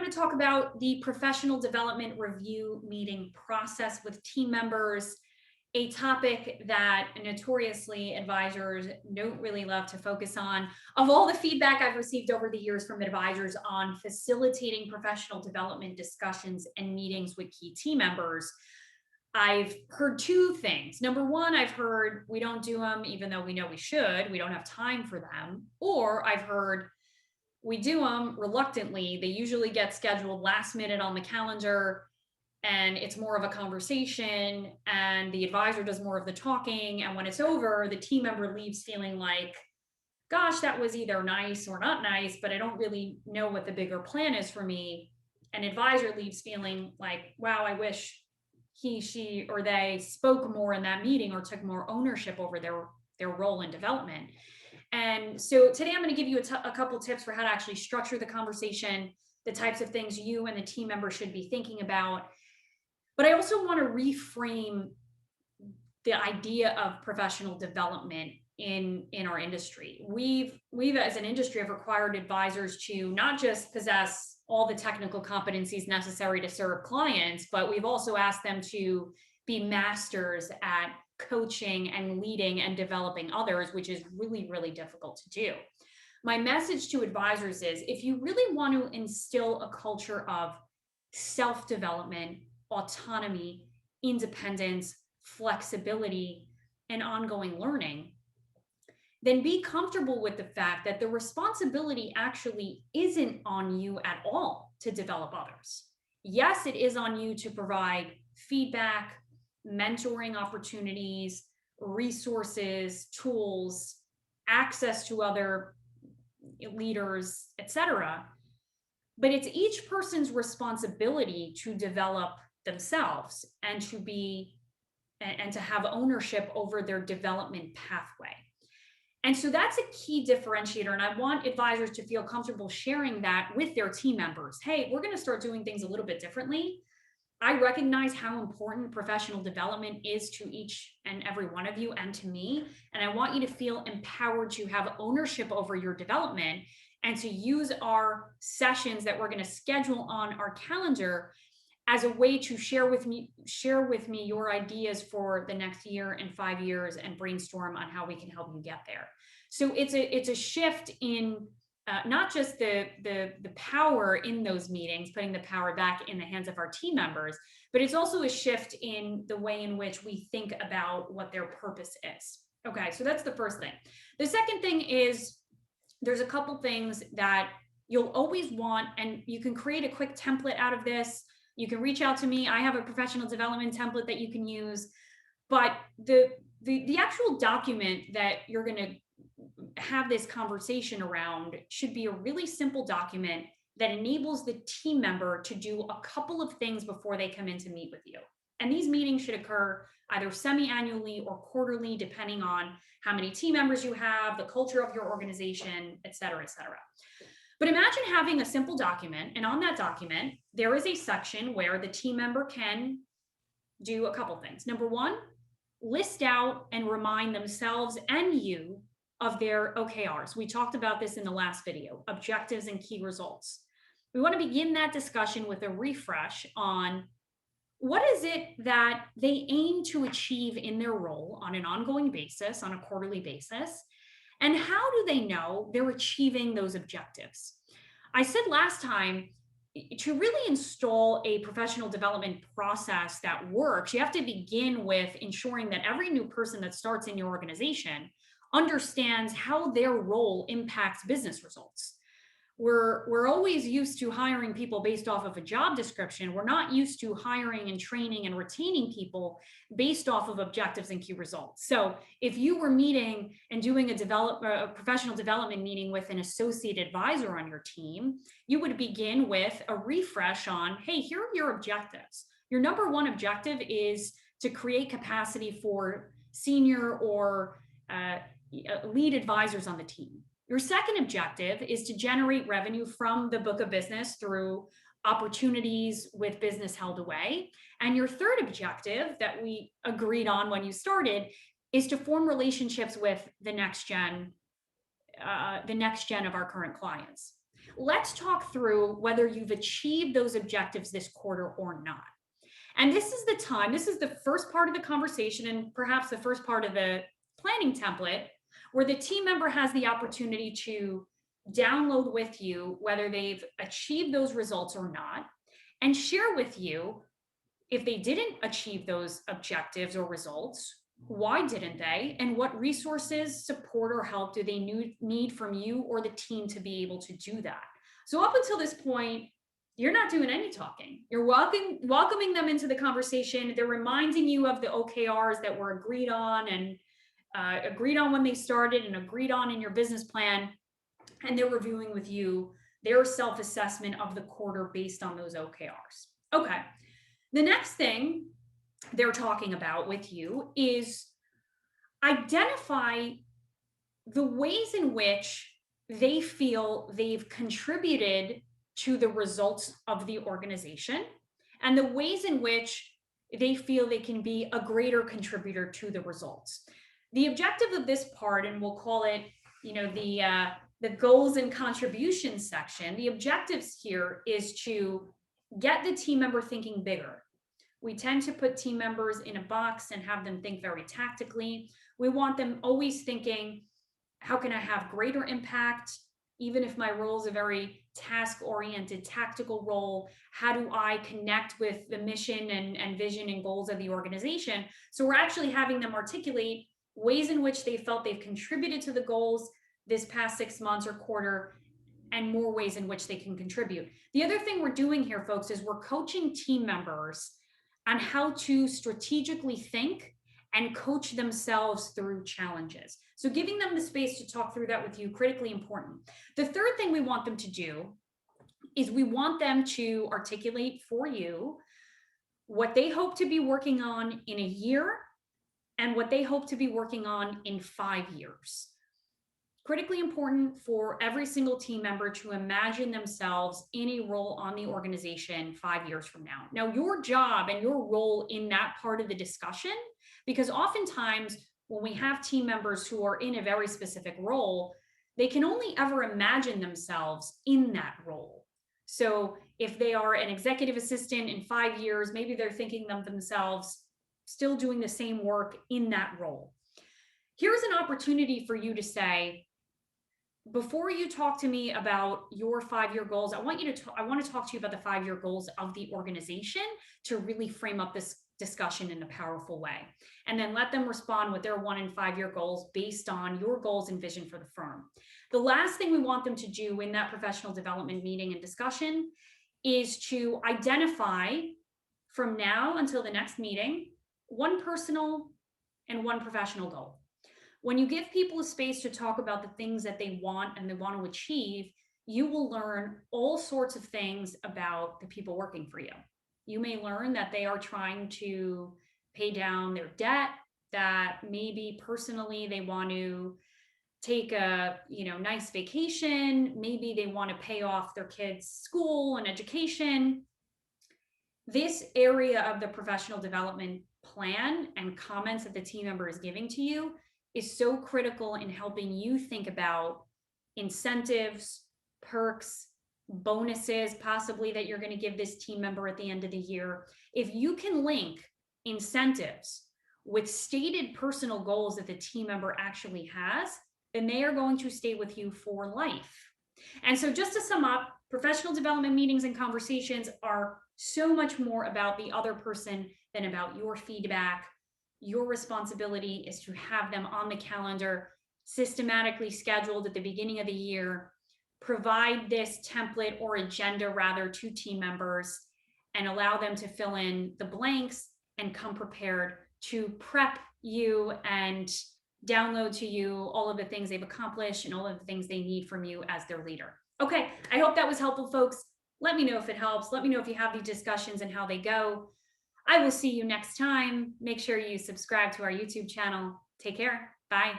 going to talk about the professional development review meeting process with team members, a topic that notoriously advisors don't really love to focus on. Of all the feedback I've received over the years from advisors on facilitating professional development discussions and meetings with key team members, I've heard two things. Number one, I've heard we don't do them even though we know we should, we don't have time for them. Or I've heard we do them reluctantly. They usually get scheduled last minute on the calendar, and it's more of a conversation, and the advisor does more of the talking. And when it's over, the team member leaves feeling like, gosh, that was either nice or not nice, but I don't really know what the bigger plan is for me. An advisor leaves feeling like, wow, I wish he, she, or they spoke more in that meeting or took more ownership over their role in development. And so today I'm going to give you a couple tips for how to actually structure the conversation, the types of things you and the team member should be thinking about. But I also want to reframe the idea of professional development in our industry. We've as an industry have required advisors to not just possess all the technical competencies necessary to serve clients, but we've also asked them to be masters at coaching and leading and developing others, which is really, really difficult to do. My message to advisors is, if you really want to instill a culture of self-development, autonomy, independence, flexibility, and ongoing learning, then be comfortable with the fact that the responsibility actually isn't on you at all to develop others. Yes, it is on you to provide feedback, mentoring opportunities, resources, tools, access to other leaders, etc. But it's each person's responsibility to develop themselves and to have ownership over their development pathway. And so that's a key differentiator. And I want advisors to feel comfortable sharing that with their team members. Hey, we're going to start doing things a little bit differently. I recognize how important professional development is to each and every one of you and to me. And I want you to feel empowered to have ownership over your development and to use our sessions that we're going to schedule on our calendar as a way to share with me your ideas for the next year and 5 years and brainstorm on how we can help you get there. So it's a shift in not just the power in those meetings, putting the power back in the hands of our team members, but it's also a shift in the way in which we think about what their purpose is. Okay, so that's the first thing. The second thing is there's a couple things that you'll always want, and you can create a quick template out of this. You can reach out to me. I have a professional development template that you can use, but the actual document that you're going to have this conversation around should be a really simple document that enables the team member to do a couple of things before they come in to meet with you. And these meetings should occur either semi-annually or quarterly, depending on how many team members you have, the culture of your organization, et cetera, et cetera. But imagine having a simple document, and on that document, there is a section where the team member can do a couple things. Number one, list out and remind themselves and you of their OKRs. We talked about this in the last video, objectives and key results. We want to begin that discussion with a refresh on what is it that they aim to achieve in their role on an ongoing basis, on a quarterly basis, and how do they know they're achieving those objectives? I said last time, to really install a professional development process that works, you have to begin with ensuring that every new person that starts in your organization understands how their role impacts business results. We're always used to hiring people based off of a job description. We're not used to hiring and training and retaining people based off of objectives and key results. So if you were meeting and doing a professional development meeting with an associate advisor on your team, you would begin with a refresh on, hey, here are your objectives. Your number one objective is to create capacity for senior or lead advisors on the team. Your second objective is to generate revenue from the book of business through opportunities with business held away. And your third objective that we agreed on when you started is to form relationships with the next gen of our current clients. let's talk through whether you've achieved those objectives this quarter or not. And this is the time, this is the first part of the conversation and perhaps the first part of the planning template where the team member has the opportunity to download with you whether they've achieved those results or not, and share with you if they didn't achieve those objectives or results, why didn't they, and what resources, support, or help do they need from you or the team to be able to do that. So up until this point, you're not doing any talking. You're welcoming them into the conversation. They're reminding you of the OKRs that were agreed on and agreed on when they started and agreed on in your business plan. And they're reviewing with you their self-assessment of the quarter based on those OKRs. Okay. The next thing they're talking about with you is identify the ways in which they feel they've contributed to the results of the organization and the ways in which they feel they can be a greater contributor to the results. The objective of this part, and we'll call it, the goals and contributions section, the objectives here is to get the team member thinking bigger. We tend to put team members in a box and have them think very tactically. We want them always thinking, how can I have greater impact? Even if my role is a very task-oriented, tactical role, how do I connect with the mission and vision and goals of the organization? So we're actually having them articulate ways in which they felt they've contributed to the goals this past 6 months or quarter, and more ways in which they can contribute. The other thing we're doing here, folks, is we're coaching team members on how to strategically think and coach themselves through challenges. So giving them the space to talk through that with you, critically important. The third thing we want them to do is we want them to articulate for you what they hope to be working on in a year and what they hope to be working on in 5 years. Critically important for every single team member to imagine themselves in a role on the organization 5 years from now. Now, your job and your role in that part of the discussion, because oftentimes when we have team members who are in a very specific role, they can only ever imagine themselves in that role. So if they are an executive assistant in 5 years, maybe they're thinking of themselves still doing the same work in that role. Here's an opportunity for you to say, before you talk to me about your 5-year goals, I want to talk to you about the 5-year goals of the organization to really frame up this discussion in a powerful way. And then let them respond with their 1 and 5-year goals based on your goals and vision for the firm. The last thing we want them to do in that professional development meeting and discussion is to identify from now until the next meeting, 1 personal and 1 professional goal. When you give people a space to talk about the things that they want and they want to achieve, you will learn all sorts of things about the people working for you. You may learn that they are trying to pay down their debt, that maybe personally they want to take a nice vacation, maybe they want to pay off their kids' school and education. This area of the professional development plan and comments that the team member is giving to you is so critical in helping you think about incentives, perks, bonuses, possibly that you're going to give this team member at the end of the year. If you can link incentives with stated personal goals that the team member actually has, then they are going to stay with you for life. And so just to sum up, professional development meetings and conversations are so much more about the other person than about your feedback. Your responsibility is to have them on the calendar, systematically scheduled at the beginning of the year, provide this template or agenda rather to team members and allow them to fill in the blanks and come prepared to prep you and download to you all of the things they've accomplished and all of the things they need from you as their leader. Okay, I hope that was helpful, folks. Let me know if it helps. Let me know if you have these discussions and how they go. I will see you next time. Make sure you subscribe to our YouTube channel. Take care. Bye.